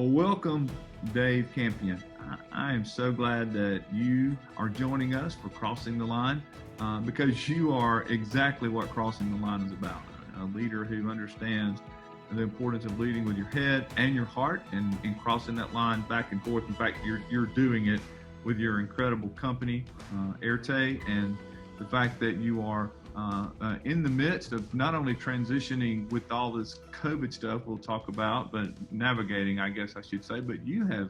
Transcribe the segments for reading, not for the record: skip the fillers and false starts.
Well, welcome, Dave Campion. I am so glad that you are joining us for Crossing the Line because you are exactly what Crossing the Line is about. A leader who understands the importance of leading with your head and your heart and crossing that line back and forth. In fact, you're doing it with your incredible company, Areté, and the fact that you are in the midst of not only transitioning with all this COVID stuff we'll talk about, but navigating, I guess I should say, but you have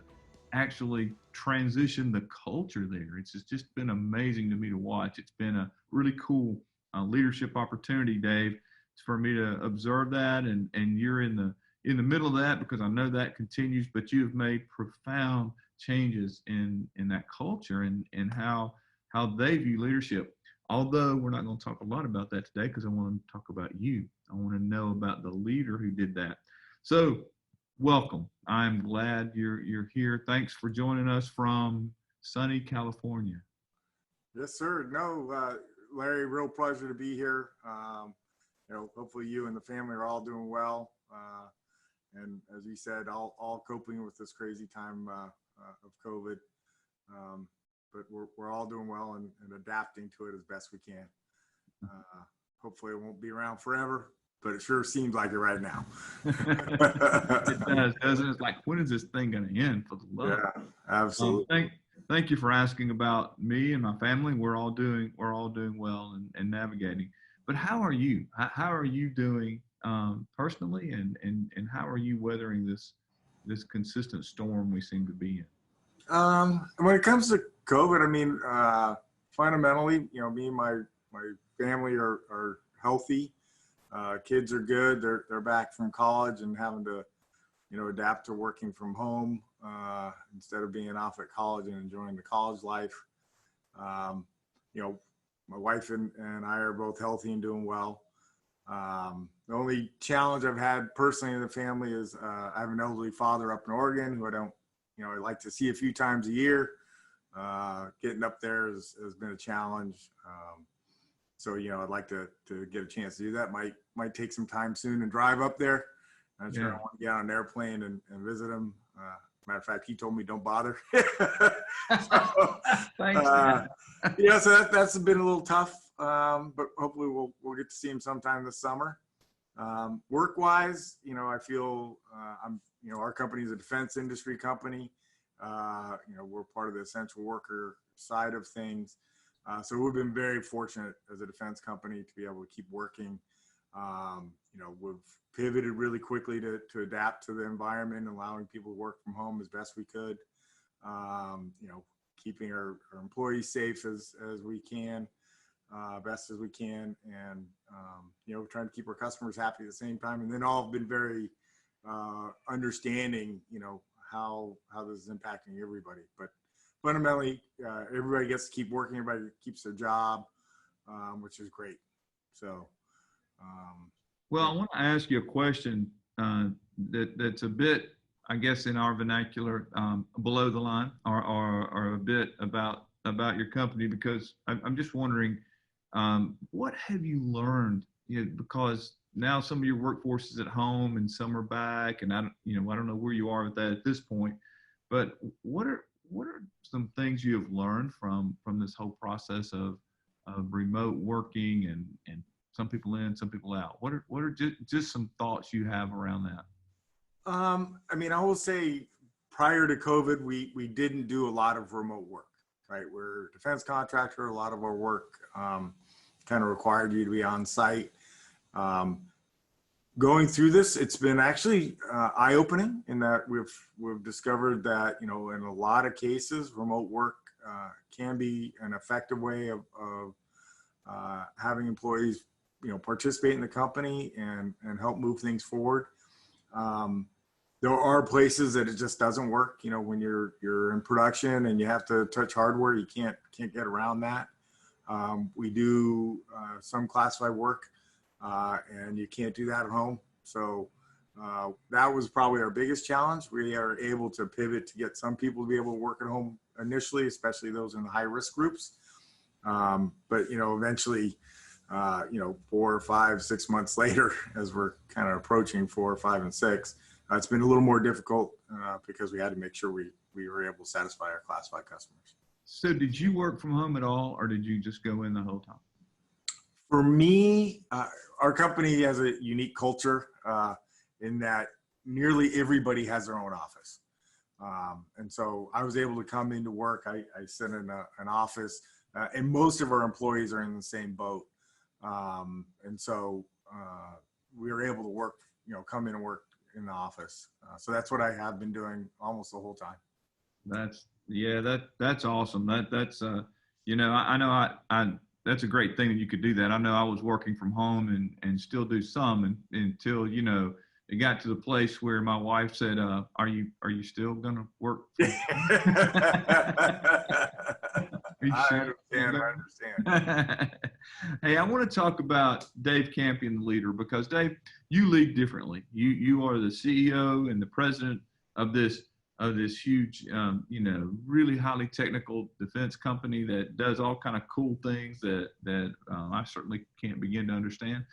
actually transitioned the culture there. It's just been amazing to me to watch. It's been a really cool leadership opportunity, Dave, for me to observe that, and you're in the middle of that because I know that continues, but you have made profound changes in that culture and how they view leadership. Although we're not going to talk a lot about that today because I want to talk about you. I want to know about the leader who did that. So welcome. I'm glad you're here. Thanks for joining us from sunny California. Yes, sir. No, Larry, real pleasure to be here. Hopefully you and the family are all doing well. And as you said, all coping with this crazy time of COVID. But we're all doing well and adapting to it as best we can. Hopefully it won't be around forever, but it sure seems like it right now. It does, doesn't it? It's like, when is this thing going to end, for the love? Yeah, absolutely. Thank you for asking about me and my family. We're all doing well and navigating. But how are you? How are you doing personally, and how are you weathering this consistent storm we seem to be in? When it comes to COVID, I mean, fundamentally, me and my family are healthy. Kids are good. They're back from college and having to, adapt to working from home instead of being off at college and enjoying the college life. My wife and I are both healthy and doing well. The only challenge I've had personally in the family is I have an elderly father up in Oregon who I like to see a few times a year. Getting up there has been a challenge. So, I'd like to get a chance to do that. Might take some time soon and drive up there. I'm sure I want to get on an airplane and visit him. Matter of fact, he told me don't bother. Thanks. So that's been a little tough, but hopefully we'll get to see him sometime this summer. Work-wise, I feel our company is a defense industry company. We're part of the essential worker side of things. So we've been very fortunate as a defense company to be able to keep working. We've pivoted really quickly to adapt to the environment and allowing people to work from home as best we could. Keeping our employees safe as we can, best as we can, and trying to keep our customers happy at the same time. And then all have been very understanding, how this is impacting everybody. But fundamentally, everybody gets to keep working. Everybody keeps their job, which is great. So, well, I want to ask you a question that's a bit, I guess, in our vernacular, below the line, or a bit about your company, because I'm just wondering, what have you learned? Because now some of your workforce is at home and some are back, and I don't know where you are with that at this point, but what are some things you have learned from this whole process of remote working and some people in, some people out? What are just some thoughts you have around that? I will say prior to COVID, we didn't do a lot of remote work, right? We're a defense contractor. A lot of our work kind of required you to be on site. Going through this, it's been actually eye-opening in that we've discovered that, in a lot of cases, remote work can be an effective way of having employees, participate in the company and help move things forward. There are places that it just doesn't work. When you're in production and you have to touch hardware, you can't get around that. We do some classified work, and you can't do that at home. So that was probably our biggest challenge. We are able to pivot to get some people to be able to work at home initially, especially those in the high risk groups. But eventually, 4 or 5, 6 months later, as we're kind of approaching 4, 5, and 6, It's been a little more difficult because we had to make sure we were able to satisfy our classified customers. So did you work from home at all, or did you just go in the whole time? For me, our company has a unique culture in that nearly everybody has their own office. And so I was able to come into work. I sit in an office, and most of our employees are in the same boat. And so we were able to work, come in and work in the office. So that's what I have been doing almost the whole time. That's awesome. That's I know I that's a great thing that you could do that. I know I was working from home and still do some until it got to the place where my wife said, are you still gonna work from home? I understand. Hey, I want to talk about Dave Campion, the leader, because Dave, you lead differently. You are the CEO and the president of this huge, really highly technical defense company that does all kind of cool things that I certainly can't begin to understand.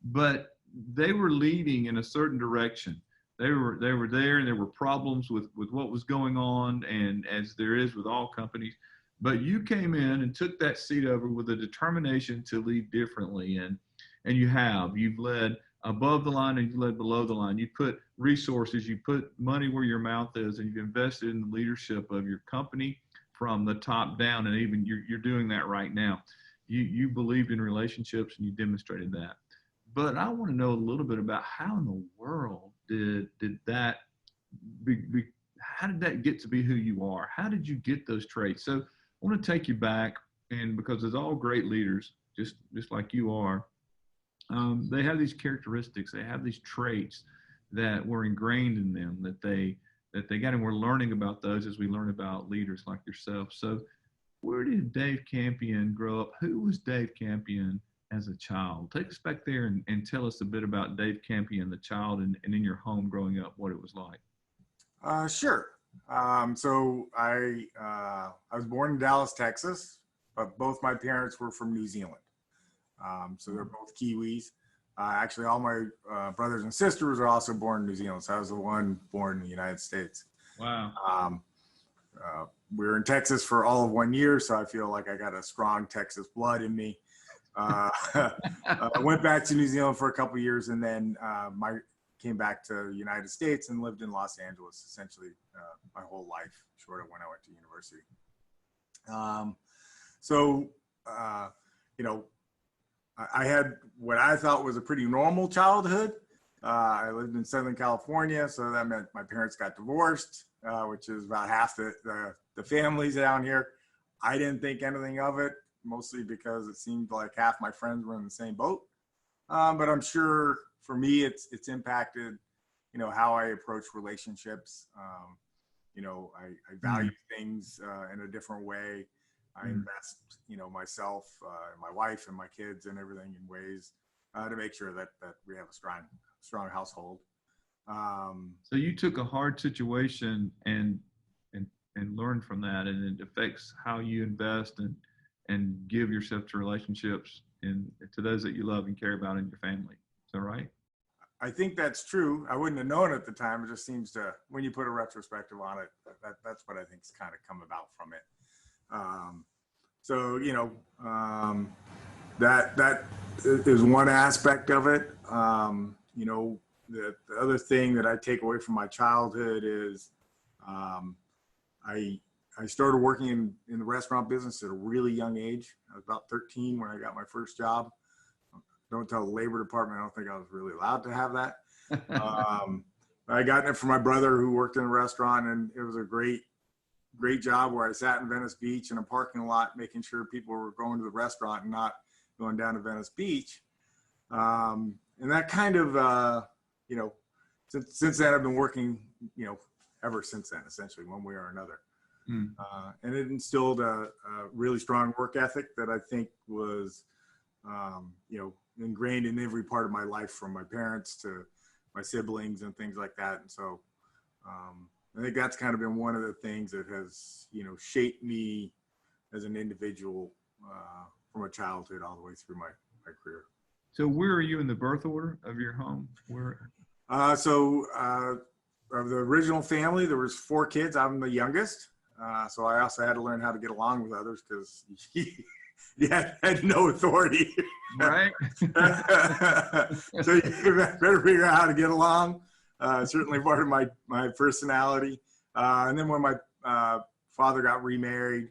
But they were leading in a certain direction. They were there, and there were problems with what was going on, and as there is with all companies. But you came in and took that seat over with a determination to lead differently, and you've led above the line and you led below the line. You put resources, you put money where your mouth is, and you've invested in the leadership of your company from the top down, and even you're doing that right now. You believed in relationships, and you demonstrated that. But I want to know a little bit about how in the world did that how did that get to be who you are? How did you get those traits? So I want to take you back, and because there's all great leaders, just like you are, they have these characteristics, they have these traits that were ingrained in them that they got, and we're learning about those as we learn about leaders like yourself. So where did Dave Campion grow up? Who was Dave Campion as a child? Take us back there and tell us a bit about Dave Campion, the child, and in your home growing up, what it was like. Sure. So I was born in Dallas, Texas, but both my parents were from New Zealand. So they're both Kiwis. Actually, all my brothers and sisters are also born in New Zealand. So I was the one born in the United States. Wow. We were in Texas for all of 1 year, so I feel like I got a strong Texas blood in me. I went back to New Zealand for a couple of years, and then came back to the United States and lived in Los Angeles essentially my whole life, short of when I went to university. I had what I thought was a pretty normal childhood. I lived in Southern California, so that meant my parents got divorced, which is about half the families down here. I didn't think anything of it, mostly because it seemed like half my friends were in the same boat. But I'm sure for me, it's impacted, how I approach relationships. I value things in a different way. I invest, myself, my wife and my kids and everything in ways to make sure that we have a strong household. So you took a hard situation and learned from that, and it affects how you invest and give yourself to relationships and to those that you love and care about in your family. Is that right? I think that's true. I wouldn't have known at the time. It just seems to, when you put a retrospective on it, that's what I think's kind of come about from it. That is one aspect of it. The other thing that I take away from my childhood is I started working in the restaurant business at a really young age. I was about 13 when I got my first job. Don't tell the labor department, I don't think I was really allowed to have that. I got it from my brother who worked in a restaurant, and it was a great job where I sat in Venice Beach in a parking lot, making sure people were going to the restaurant and not going down to Venice Beach. And that kind of, since then I've been working, ever since then, essentially, one way or another. And it instilled a really strong work ethic that I think was, ingrained in every part of my life, from my parents to my siblings and things like that. And so I think that's kind of been one of the things that has, shaped me as an individual from a childhood all the way through my career. So where are you in the birth order of your home? Of the original family, there was 4 kids. I'm the youngest. So I also had to learn how to get along with others because he had no authority. Right. So you better figure out how to get along. Certainly part of my personality. And then when my father got remarried,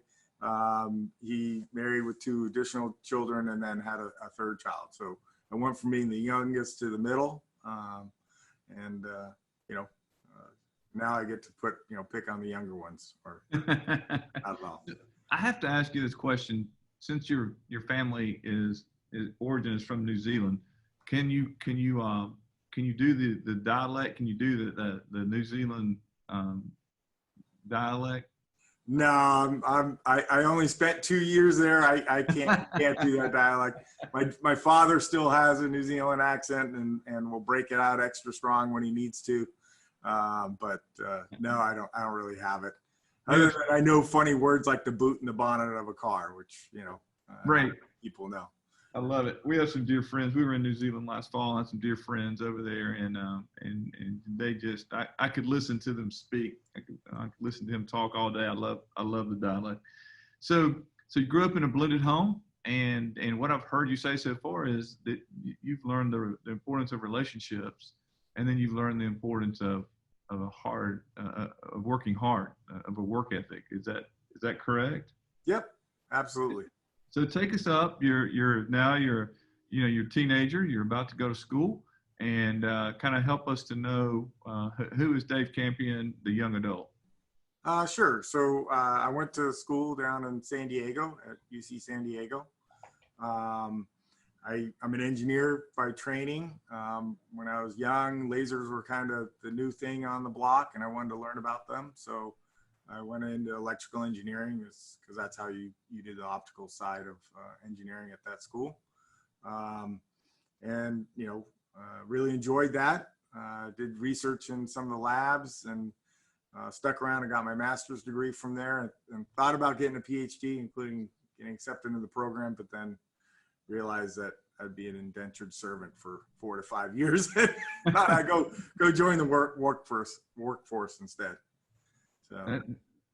he married with 2 additional children and then had a 3rd child. So I went from being the youngest to the middle. Now I get to pick on the younger ones, or I don't know. I have to ask you this question: since your family is origin is from New Zealand, can you do the dialect? Can you do the New Zealand dialect? No, I only spent 2 years there. I can't do that dialect. My father still has a New Zealand accent and will break it out extra strong when he needs to. But no, I don't really have it. Other than I know funny words like the boot and the bonnet of a car, which Right. People know. I love it. We have some dear friends. We were in New Zealand last fall. I had some dear friends over there, and they just I could listen to them speak. I could listen to them talk all day. I love the dialect. So you grew up in a blended home, and what I've heard you say so far is that you've learned the importance of relationships, and then you've learned the importance of working hard, of a work ethic. Is that correct? Yep, absolutely. So take us up. You're a teenager. You're about to go to school, and kind of help us to know who is Dave Campion, the young adult. Sure. So I went to school down in San Diego at UC San Diego. I'm an engineer by training. When I was young, lasers were kind of the new thing on the block, and I wanted to learn about them. So I went into electrical engineering because that's how you do the optical side of engineering at that school. Really enjoyed that. Did research in some of the labs and stuck around and got my master's degree from there, and thought about getting a PhD, including getting accepted into the program, but then realized that I'd be an indentured servant for 4 to 5 years. Thought I'd go join the workforce instead. So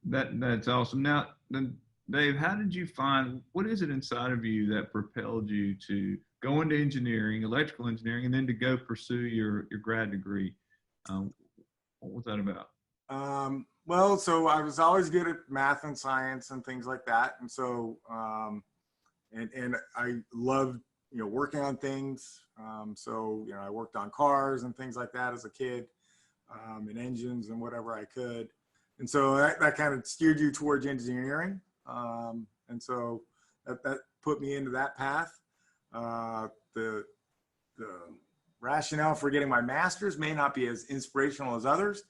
that's awesome. Now, Dave, how did you find, what is it inside of you that propelled you to go into engineering, electrical engineering, and then to go pursue your grad degree? What was that about? So I was always good at math and science and things like that. And so, and I loved, working on things. I worked on cars and things like that as a kid, and engines and whatever I could. And so that kind of steered you towards engineering. And so that put me into that path. The rationale for getting my master's may not be as inspirational as others.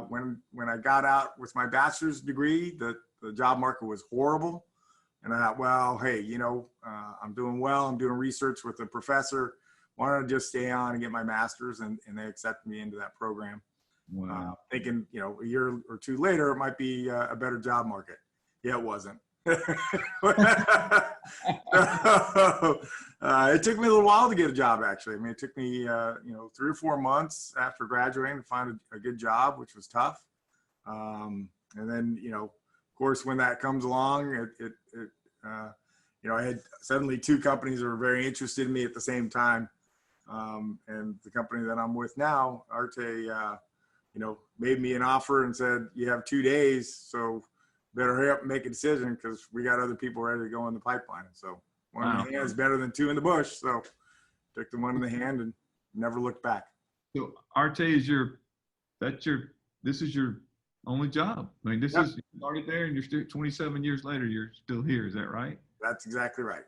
When I got out with my bachelor's degree, the job market was horrible. And I thought, well, hey, I'm doing well. I'm doing research with a professor. Why don't I just stay on and get my master's? And they accepted me into that program. Wow. Thinking, a year or 2 later, it might be a better job market. Yeah, it wasn't. It took me a little while to get a job, actually. I mean, it took me, 3 or 4 months after graduating to find a good job, which was tough. And then, of course, when that comes along, I had suddenly 2 companies that were very interested in me at the same time. And the company that I'm with now, Areté, made me an offer and said, you have 2 days, so better hurry up and make a decision because we got other people ready to go in the pipeline. So one in the hand is better than 2 in the bush. So took the one in the hand and never looked back. So Areté this is your only job. I mean, this is, you started there and you're still 27 years later, you're still here. Is that right? That's exactly right.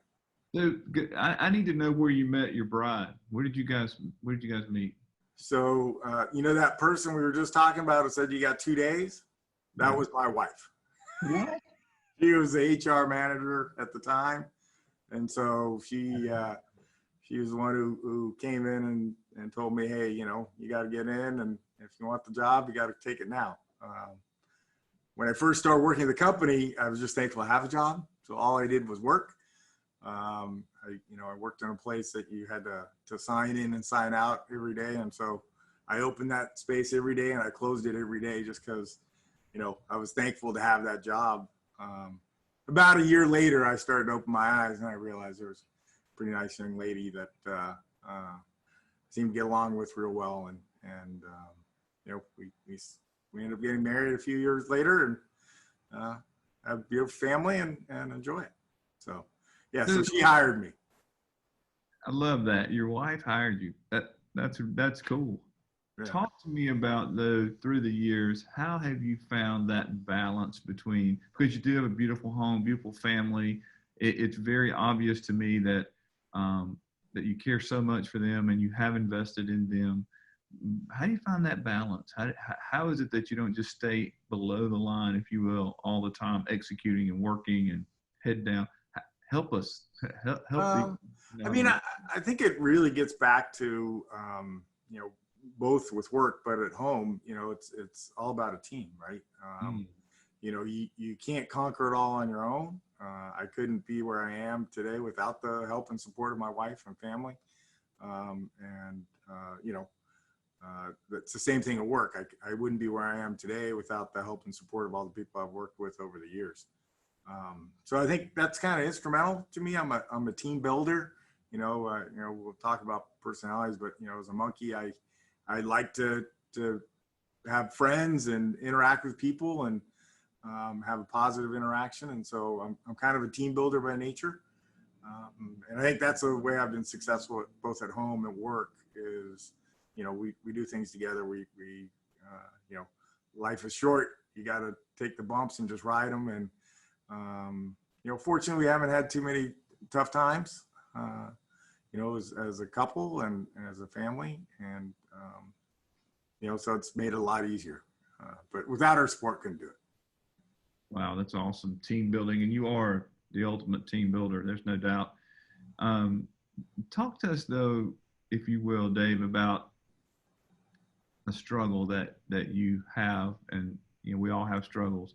So I need to know where you met your bride. Where did you guys meet? So, that person we were just talking about who said you got 2 days, that was my wife. What? She was the HR manager at the time. And so she was the one who came in and told me, hey, you got to get in. And if you want the job, you got to take it now. When I first started working at the company, I was just thankful to have a job. So all I did was work. I worked in a place that you had to sign in and sign out every day. And so I opened that space every day and I closed it every day just because, I was thankful to have that job. About a year later, I started to open my eyes and I realized there was a pretty nice young lady that seemed to get along with real well. And we ended up getting married a few years later and have a beautiful family and enjoy it. So, yeah, so she hired me. I love that. Your wife hired you. That's cool. Yeah. Talk to me about through the years, how have you found that balance between, because you do have a beautiful home, beautiful family. It's very obvious to me that that you care so much for them and you have invested in them. How do you find that balance? How is it that you don't just stay below the line, if you will, all the time, executing and working and head down? Help us. Help I mean, I think it really gets back to, both with work, but at home, it's all about a team, right? You can't conquer it all on your own. I couldn't be where I am today without the help and support of my wife and family. It's the same thing at work. I wouldn't be where I am today without the help and support of all the people I've worked with over the years. So I think that's kind of instrumental to me. I'm a team builder. We'll talk about personalities, but as a monkey, I like to have friends and interact with people and have a positive interaction. And so I'm kind of a team builder by nature. And I think that's the way I've been successful both at home and work is, we do things together. We life is short. You got to take the bumps and just ride them. And, fortunately we haven't had too many tough times, as a couple and as a family. And, so it's made it a lot easier, but without our support, couldn't do it. Wow. That's awesome. Team building. And you are the ultimate team builder. There's no doubt. Talk to us though, if you will, Dave, about a struggle that you have, and we all have struggles,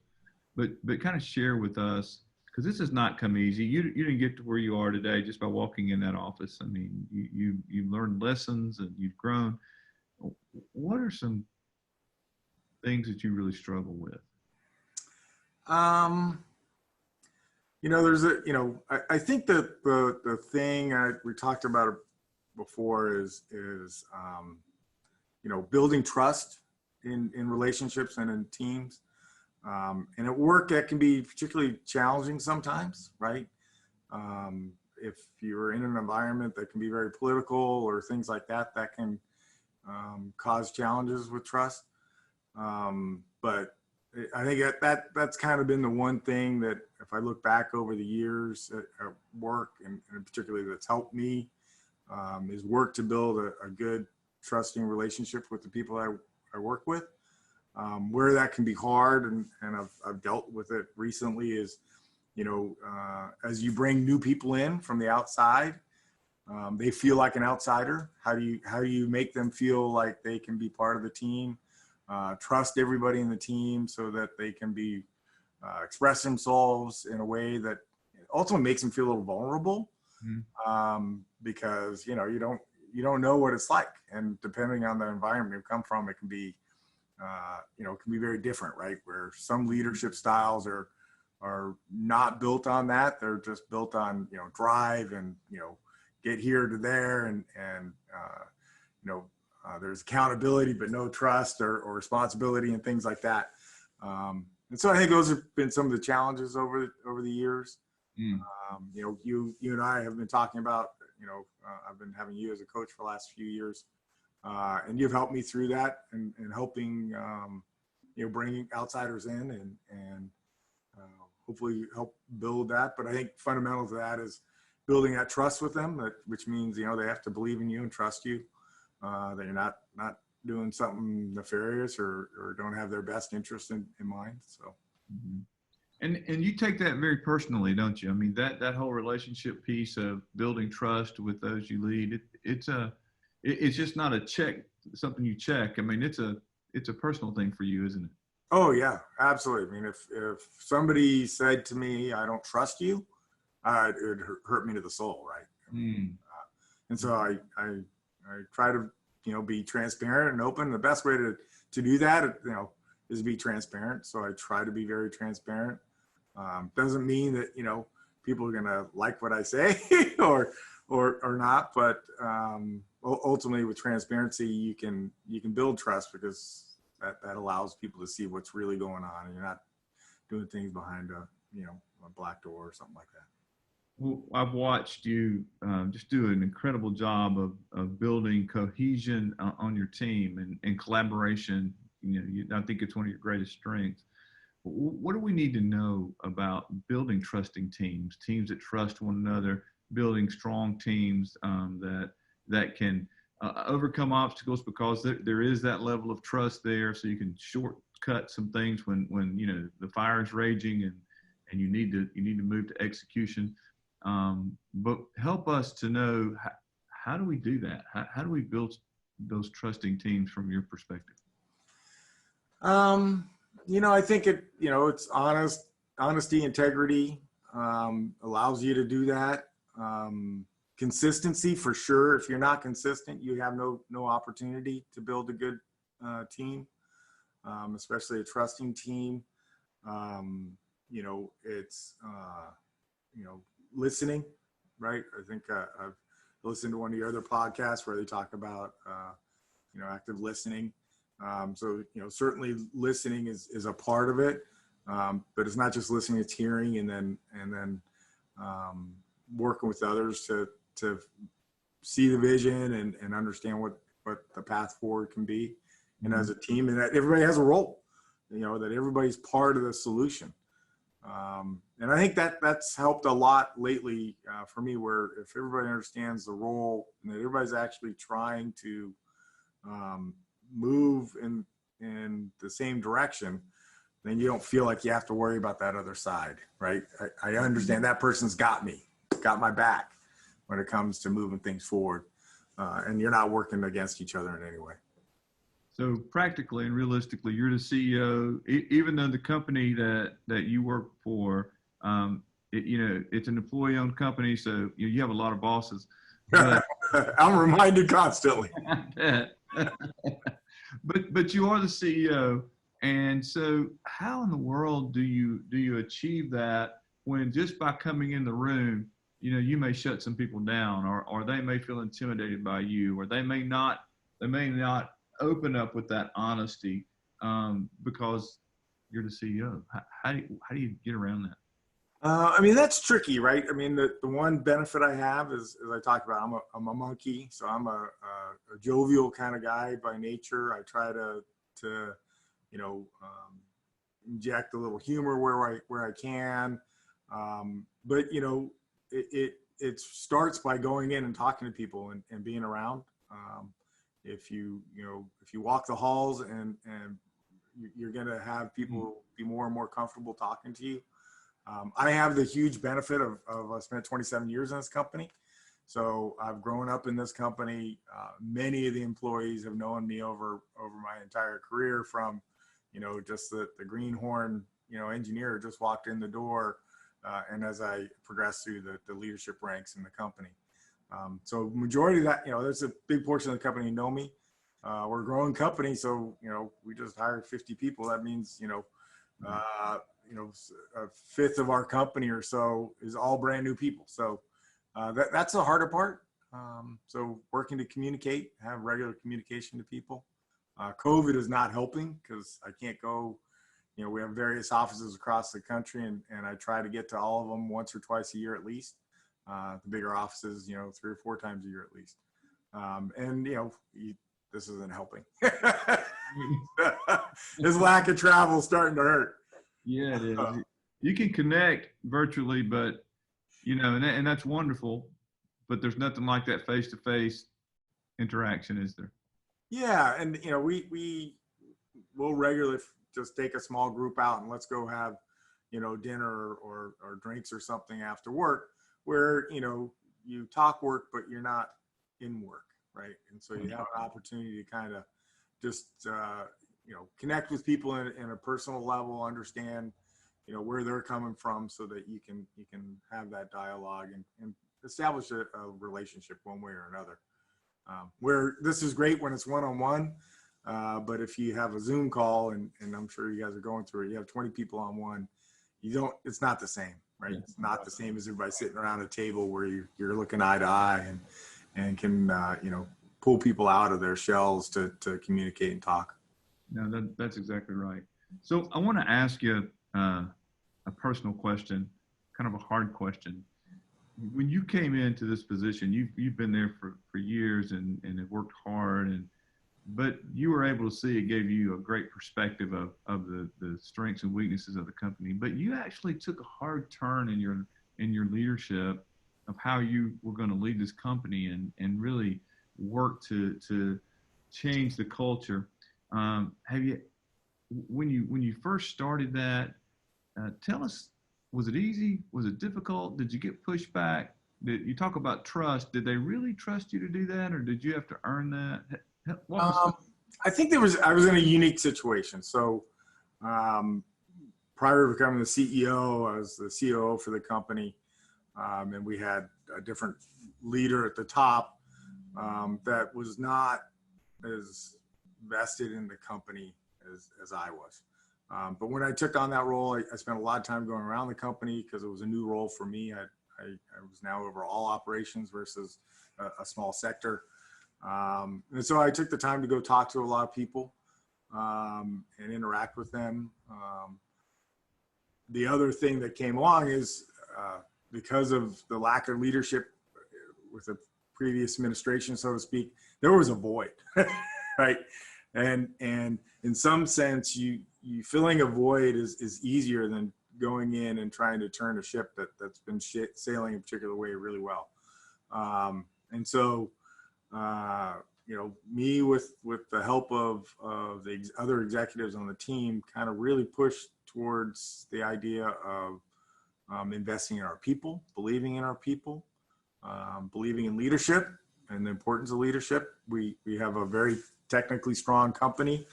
but kind of share with us, because this has not come easy. You didn't get to where you are today just by walking in that office. I mean, you learned lessons and you've grown. What are some things that you really struggle with? There's I think that the thing we talked about it before is building trust in relationships and in teams. And at work, that can be particularly challenging sometimes, right? If you're in an environment that can be very political or things like that, that can cause challenges with trust. But I think that's kind of been the one thing that if I look back over the years at work and particularly that's helped me is work to build a good trusting relationship with the people I work with. Where that can be hard, and I've dealt with it recently is, as you bring new people in from the outside, they feel like an outsider. How do you make them feel like they can be part of the team? Trust everybody in the team so that they can be express themselves in a way that ultimately makes them feel a little vulnerable, because you don't know what it's like, and depending on the environment you come from, it can be can be very different, right? Where some leadership styles are not built on that; they're just built on drive and get here to there, and there's accountability but no trust or responsibility and things like that. And so I think those have been some of the challenges over the years. You and I have been talking about, I've been having you as a coach for the last few years, and you've helped me through that and helping, bringing outsiders in and hopefully help build that. But I think fundamental to that is building that trust with them, which means, they have to believe in you and trust you, that you're not doing something nefarious or don't have their best interest in mind. So. Mm-hmm. And you take that very personally, don't you? I mean, that whole relationship piece of building trust with those you lead, it's just not a check, something you check. I mean, it's a personal thing for you, isn't it? Oh yeah, absolutely. I mean, if somebody said to me, "I don't trust you," it would hurt me to the soul, right? And so I try to be transparent and open. The best way to do that, is be transparent. So I try to be very transparent. Doesn't mean that, people are going to like what I say or not, but ultimately with transparency, you can build trust, because that allows people to see what's really going on, and you're not doing things behind a black door or something like that. Well, I've watched you just do an incredible job of building cohesion on your team and collaboration. I think it's one of your greatest strengths. What do we need to know about building trusting teams that trust one another, building strong teams that can overcome obstacles, because there is that level of trust there, so you can shortcut some things when the fire is raging and you need to move to execution. But help us to know how do we do that? How do we build those trusting teams from your perspective? I think it's honesty, integrity, allows you to do that. Consistency for sure. If you're not consistent, you have no opportunity to build a good team, especially a trusting team. It's listening, right? I think I've listened to one of your other podcasts where they talk about active listening. So certainly listening is a part of it, but it's not just listening; it's hearing and then working with others to see the vision and understand what the path forward can be, and as a team, and that everybody has a role, that everybody's part of the solution. And I think that's helped a lot lately for me, where if everybody understands the role and that everybody's actually trying to move in the same direction, then you don't feel like you have to worry about that other side, right? I understand that person's got my back when it comes to moving things forward, and you're not working against each other in any way. So practically and realistically, you're the CEO, even though the company that you work for, it's an employee-owned company, so you have a lot of bosses. But, I'm reminded constantly. But you are the CEO, and so how in the world do you achieve that when just by coming in the room, you may shut some people down, or they may feel intimidated by you, or they may not open up with that honesty because you're the CEO. How do you get around that? That's tricky, right? The one benefit I have is, as I talked about, I'm a monkey, so I'm a jovial kind of guy by nature. I try to inject a little humor where I can, but it starts by going in and talking to people and being around. If you walk the halls and you're going to have people be more and more comfortable talking to you. I have the huge benefit of I spent 27 years in this company. So I've grown up in this company. Many of the employees have known me over my entire career, from, just the greenhorn, engineer who just walked in the door. And as I progressed through the leadership ranks in the company. So majority of that, there's a big portion of the company who know me. We're a growing company. So, we just hired 50 people. That means, a fifth of our company or so is all brand new people. So that's the harder part. So working to communicate, have regular communication to people. COVID is not helping because I can't go, we have various offices across the country, and I try to get to all of them once or twice a year at least. The bigger offices, 3 or 4 times a year at least. This isn't helping. This lack of travel is starting to hurt. Yeah, it is. You can connect virtually, but and that's wonderful, but there's nothing like that face-to-face interaction, is there? Yeah, and we'll regularly just take a small group out and let's go have dinner or drinks or something after work, where you talk work but you're not in work, right? And so you have an opportunity to kind of just connect with people in a personal level, understand where they're coming from, so that you can have that dialogue and establish a relationship one way or another. Where this is great when it's one-on-one, but if you have a Zoom call, and I'm sure you guys are going through it, you have 20 people on one, it's not the same, right? Yeah. It's not the same as everybody sitting around a table where you're looking eye to eye and can, pull people out of their shells to communicate and talk. No, that's exactly right. So I want to ask you a personal question, kind of a hard question. When you came into this position, you've been there for years and have worked hard, but you were able to see it gave you a great perspective of the strengths and weaknesses of the company. But you actually took a hard turn in your leadership of how you were going to lead this company and really work to change the culture. Have you, when you first started that, tell us, was it easy? Was it difficult? Did you get pushback? Did you talk about trust? Did they really trust you to do that, or did you have to earn that? I think I was in a unique situation. So prior to becoming the CEO, I was the COO for the company, and we had a different leader at the top that was not as vested in the company as I was. But when I took on that role, I spent a lot of time going around the company because it was a new role for me. I was now over all operations versus a small sector. And so I took the time to go talk to a lot of people and interact with them. The other thing that came along is because of the lack of leadership with the previous administration, so to speak, there was a void, right? And in some sense, you filling a void is easier than going in and trying to turn a ship that's been sailing a particular way really well. And so, me with the help of the other executives on the team kind of really pushed towards the idea of investing in our people, believing in our people, believing in leadership and the importance of leadership. We have a very technically strong company.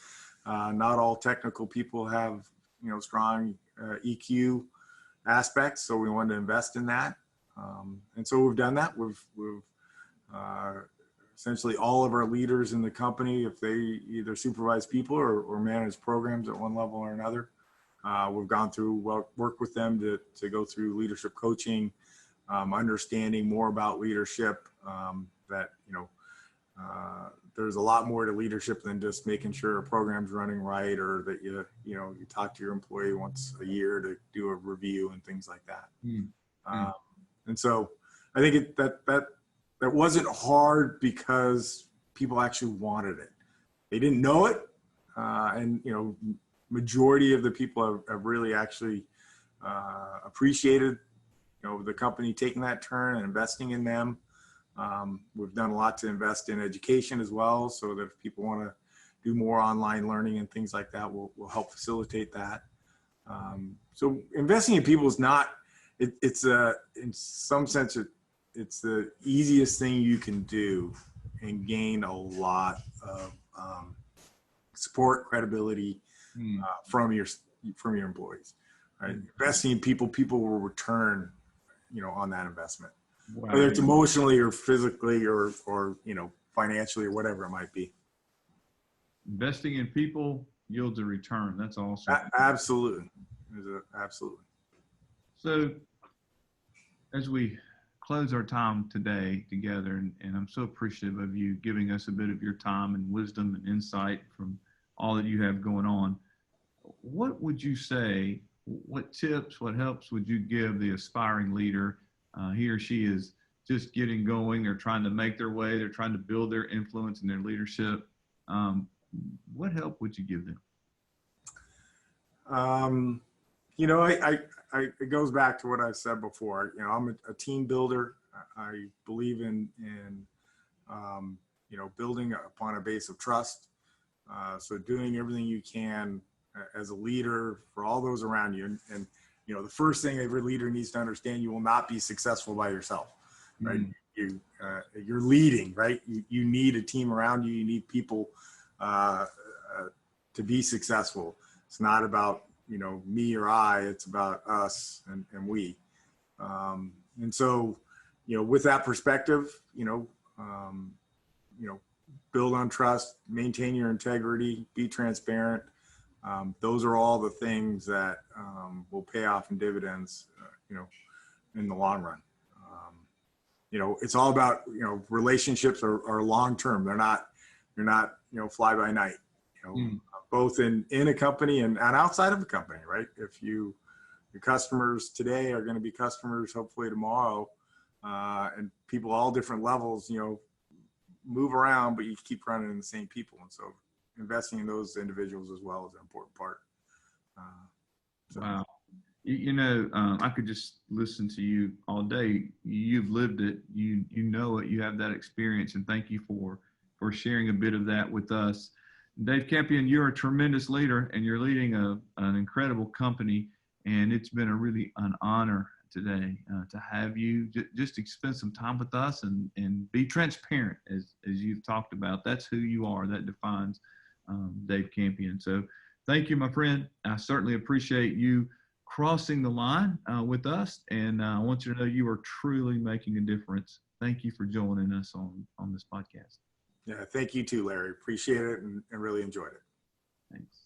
Not all technical people have, strong EQ aspects. So we wanted to invest in that. And so we've done that. We've essentially all of our leaders in the company, if they either supervise people or manage programs at one level or another, we've gone through, work with them to go through leadership coaching, understanding more about leadership, that, there's a lot more to leadership than just making sure a program's running right, or that you talk to your employee once a year to do a review and things like that. And so I think that wasn't hard because people actually wanted it. They didn't know it, and majority of the people have really actually appreciated the company taking that turn and investing in them. We've done a lot to invest in education as well, so that if people want to do more online learning and things like that, we'll help facilitate that. So investing in people is not, it's in some sense, it's the easiest thing you can do and gain a lot of support, credibility from your employees. Right? Investing in people will return, on that investment. Wow. Whether it's emotionally or physically or financially or whatever it might be. Investing in people yields a return. That's awesome. Absolutely. Absolutely. So as we close our time today together, and I'm so appreciative of you giving us a bit of your time and wisdom and insight from all that you have going on, what would you say, what tips, what helps would you give the aspiring leader? He or she is just getting going. They're trying to make their way. They're trying to build their influence and their leadership. What help would you give them? It goes back to what I've said before. I'm a team builder. I believe in building upon a base of trust. So doing everything you can as a leader for all those around you. And the first thing every leader needs to understand, you will not be successful by yourself, right? You're leading, right? You need a team around you. You need people to be successful. It's not about, me or I, it's about us and we. And so, with that perspective, build on trust, maintain your integrity, be transparent. Those are all the things that will pay off in dividends, in the long run. It's all about, relationships are long-term. They're not, fly by night, both in a company and outside of a company, right? If your customers today are going to be customers, hopefully tomorrow, and people all different levels, move around, but you keep running in the same people. And so investing in those individuals as well is an important part. Wow. I could just listen to you all day. You've lived it. You know it. You have that experience, and thank you for sharing a bit of that with us. Dave Campion, you're a tremendous leader, and you're leading an incredible company, and it's been an honor today to have you just to spend some time with us and be transparent as you've talked about. That's who you are. That defines Dave Campion. So thank you, my friend. I certainly appreciate you crossing the line with us, and I want you to know you are truly making a difference. Thank you for joining us on this podcast. Yeah, thank you too, Larry. Appreciate it and really enjoyed it. Thanks.